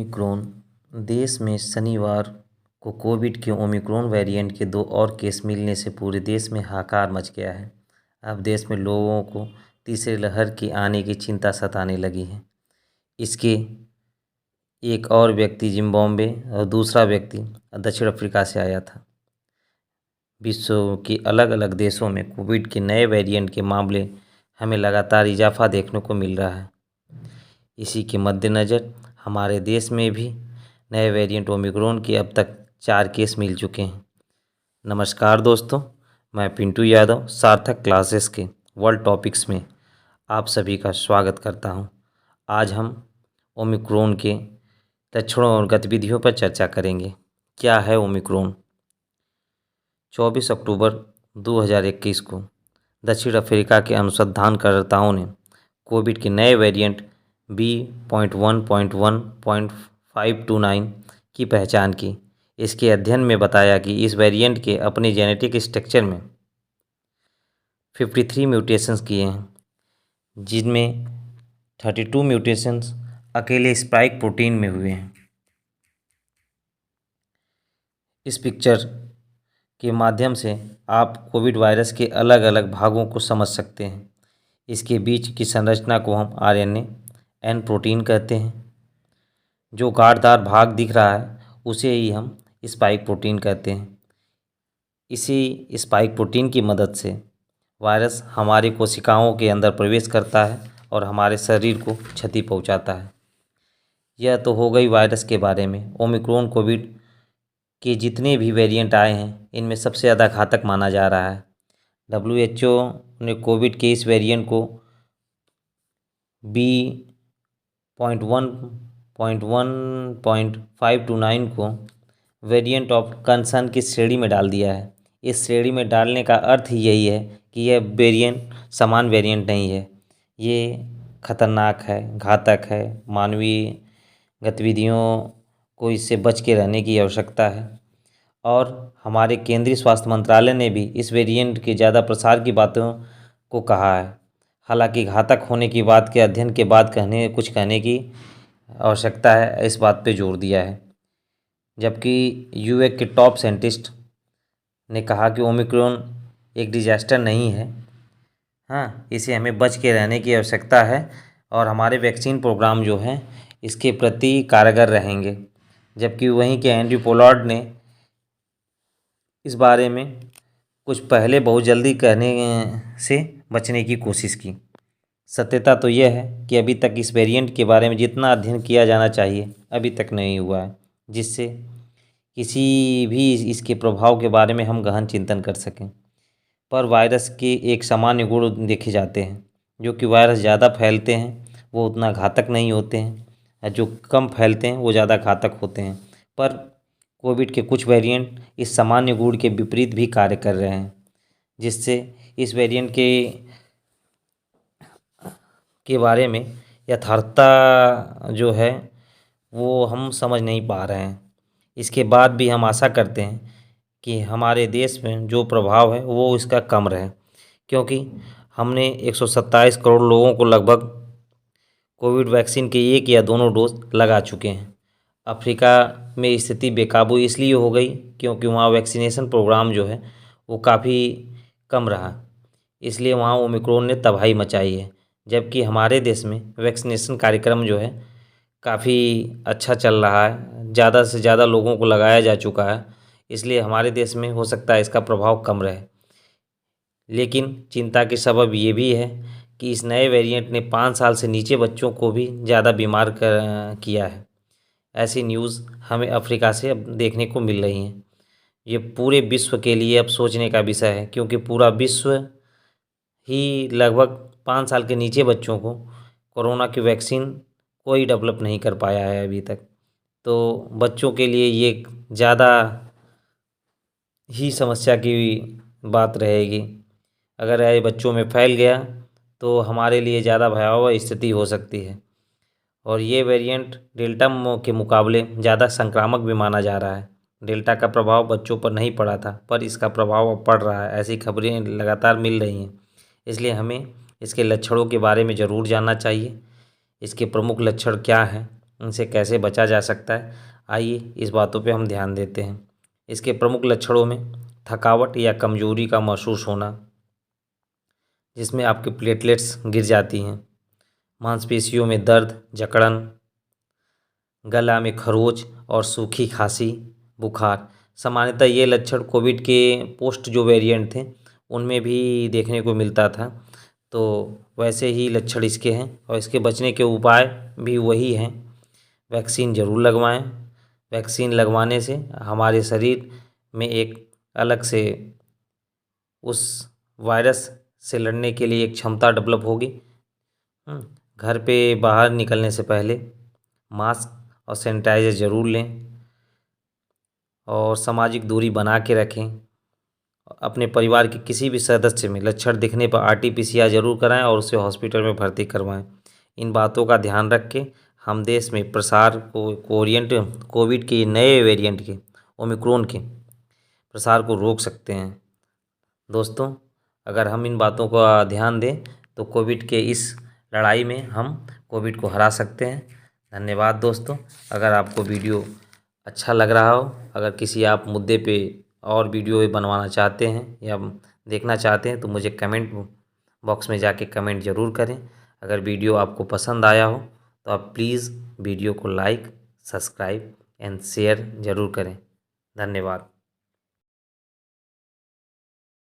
Omicron. देश में शनिवार को कोविड के ओमिक्रॉन वेरिएंट के 2 और केस मिलने से पूरे देश में हाहाकार मच गया है। अब देश में लोगों को तीसरी लहर के आने की चिंता सताने लगी है। इसके एक और व्यक्ति जिम्बाब्वे और दूसरा व्यक्ति दक्षिण अफ्रीका से आया था। विश्व के अलग अलग देशों में कोविड के नए वेरिएंट के मामले हमें लगातार इजाफा देखने को मिल रहा है। इसी के मद्देनज़र हमारे देश में भी नए वेरिएंट ओमिक्रॉन के अब तक 4 केस मिल चुके हैं। नमस्कार दोस्तों, मैं पिंटू यादव सार्थक क्लासेस के वर्ल्ड टॉपिक्स में आप सभी का स्वागत करता हूं। आज हम ओमिक्रॉन के लक्षणों और गतिविधियों पर चर्चा करेंगे। क्या है ओमिक्रॉन? 24 अक्टूबर 2021 को दक्षिण अफ्रीका के अनुसंधानकर्ताओं ने कोविड के नए वेरिएंट B.1.1.529 की पहचान की। इसके अध्ययन में बताया कि इस वेरिएंट के अपने जेनेटिक स्ट्रक्चर में 53 म्यूटेशंस किए हैं, जिनमें 32 म्यूटेशंस अकेले स्पाइक प्रोटीन में हुए हैं। इस पिक्चर के माध्यम से आप कोविड वायरस के अलग अलग भागों को समझ सकते हैं। इसके बीच की संरचना को हम RNA प्रोटीन कहते हैं। जो गाढ़दार भाग दिख रहा है उसे ही हम स्पाइक प्रोटीन कहते हैं। इसी स्पाइक प्रोटीन की मदद से वायरस हमारी कोशिकाओं के अंदर प्रवेश करता है और हमारे शरीर को क्षति पहुंचाता है। यह तो हो गई वायरस के बारे में। ओमिक्रॉन कोविड के जितने भी वेरिएंट आए हैं, इनमें सबसे ज़्यादा घातक माना जा रहा है। WHO ने कोविड के इस वेरिएंट को B.1.1.529 को वेरिएंट ऑफ कंसर्न की श्रेणी में डाल दिया है। इस श्रेणी में डालने का अर्थ ही यही है कि यह वेरिएंट समान वेरिएंट नहीं है। ये खतरनाक है, घातक है। मानवीय गतिविधियों को इससे बच के रहने की आवश्यकता है। और हमारे केंद्रीय स्वास्थ्य मंत्रालय ने भी इस वेरिएंट के ज़्यादा प्रसार की बातों को कहा है। हालांकि घातक होने की बात के अध्ययन के बाद कुछ कहने की आवश्यकता है, इस बात पे जोर दिया है। जबकि यूए के टॉप साइंटिस्ट ने कहा कि ओमिक्रॉन एक डिजास्टर नहीं है। हाँ, इसे हमें बच के रहने की आवश्यकता है और हमारे वैक्सीन प्रोग्राम जो हैं इसके प्रति कारगर रहेंगे। जबकि वहीं के एंड्रयू पोलार्ड ने इस बारे में कुछ पहले बहुत जल्दी कहने से बचने की कोशिश की। सत्यता तो यह है कि अभी तक इस वेरिएंट के बारे में जितना अध्ययन किया जाना चाहिए अभी तक नहीं हुआ है, जिससे किसी भी इसके प्रभाव के बारे में हम गहन चिंतन कर सकें। पर वायरस के एक सामान्य गुण देखे जाते हैं। जो कि वायरस ज़्यादा फैलते हैं वो उतना घातक नहीं होते हैं, और जो कम फैलते हैं वो ज़्यादा घातक होते हैं। पर कोविड के कुछ वेरिएंट इस सामान्य गुण के विपरीत भी कार्य कर रहे हैं, जिससे इस वेरिएंट के बारे में यथार्थता जो है वो हम समझ नहीं पा रहे हैं। इसके बाद भी हम आशा करते हैं कि हमारे देश में जो प्रभाव है वो इसका कम रहे, क्योंकि हमने 127 करोड़ लोगों को लगभग कोविड वैक्सीन के 1 या दोनों डोज लगा चुके हैं। अफ्रीका में स्थिति बेकाबू इसलिए हो गई क्योंकि वहाँ वैक्सीनेशन प्रोग्राम जो है वो काफ़ी कम रहा, इसलिए वहाँ ओमिक्रॉन ने तबाही मचाई है। जबकि हमारे देश में वैक्सीनेशन कार्यक्रम जो है काफ़ी अच्छा चल रहा है, ज़्यादा से ज़्यादा लोगों को लगाया जा चुका है, इसलिए हमारे देश में हो सकता है इसका प्रभाव कम रहे। लेकिन चिंता के सबब ये भी है कि इस नए वेरिएंट ने 5 साल से नीचे बच्चों को भी ज़्यादा बीमार किया है। ऐसी न्यूज़ हमें अफ्रीका से अब देखने को मिल रही हैं। ये पूरे विश्व के लिए अब सोचने का विषय है, क्योंकि पूरा विश्व ही लगभग 5 साल के नीचे बच्चों को कोरोना की वैक्सीन कोई डेवलप नहीं कर पाया है अभी तक। तो बच्चों के लिए ये ज़्यादा ही समस्या की बात रहेगी। अगर ये बच्चों में फैल गया तो हमारे लिए ज़्यादा भयावह स्थिति हो सकती है। और ये वेरिएंट डेल्टा के मुकाबले ज़्यादा संक्रामक भी माना जा रहा है। डेल्टा का प्रभाव बच्चों पर नहीं पड़ा था, पर इसका प्रभाव अब पड़ रहा है। ऐसी खबरें लगातार मिल रही हैं, इसलिए हमें इसके लक्षणों के बारे में ज़रूर जानना चाहिए। इसके प्रमुख लक्षण क्या हैं इनसे कैसे बचा जा सकता है, आइए इस बातों पे हम ध्यान देते हैं। इसके प्रमुख लक्षणों में थकावट या कमजोरी का महसूस होना, जिसमें आपके प्लेटलेट्स गिर जाती हैं, मांसपेशियों में दर्द, जकड़न, गला में खरोच और सूखी खांसी, बुखार। सामान्यतः ये लक्षण कोविड के पोस्ट जो वेरिएंट थे उनमें भी देखने को मिलता था, तो वैसे ही लक्षण इसके हैं और इसके बचने के उपाय भी वही हैं। वैक्सीन ज़रूर लगवाएं। वैक्सीन लगवाने से हमारे शरीर में एक अलग से उस वायरस से लड़ने के लिए एक क्षमता डेवलप होगी। घर पे बाहर निकलने से पहले मास्क और सैनिटाइज़र ज़रूर लें और सामाजिक दूरी बना के रखें। अपने परिवार के किसी भी सदस्य में लक्षण दिखने पर RT-PCR ज़रूर कराएं और उसे हॉस्पिटल में भर्ती करवाएं। इन बातों का ध्यान रख के हम देश में प्रसार को कोविड के नए वेरिएंट के ओमिक्रॉन के प्रसार को रोक सकते हैं। दोस्तों, अगर हम इन बातों का ध्यान दें तो कोविड के इस लड़ाई में हम कोविड को हरा सकते हैं। धन्यवाद दोस्तों। अगर आपको वीडियो अच्छा लग रहा हो, अगर किसी आप मुद्दे पे और वीडियो बनवाना चाहते हैं या देखना चाहते हैं तो मुझे कमेंट बॉक्स में जाके कमेंट ज़रूर करें। अगर वीडियो आपको पसंद आया हो तो आप प्लीज़ वीडियो को लाइक, सब्सक्राइब एंड शेयर ज़रूर करें। धन्यवाद।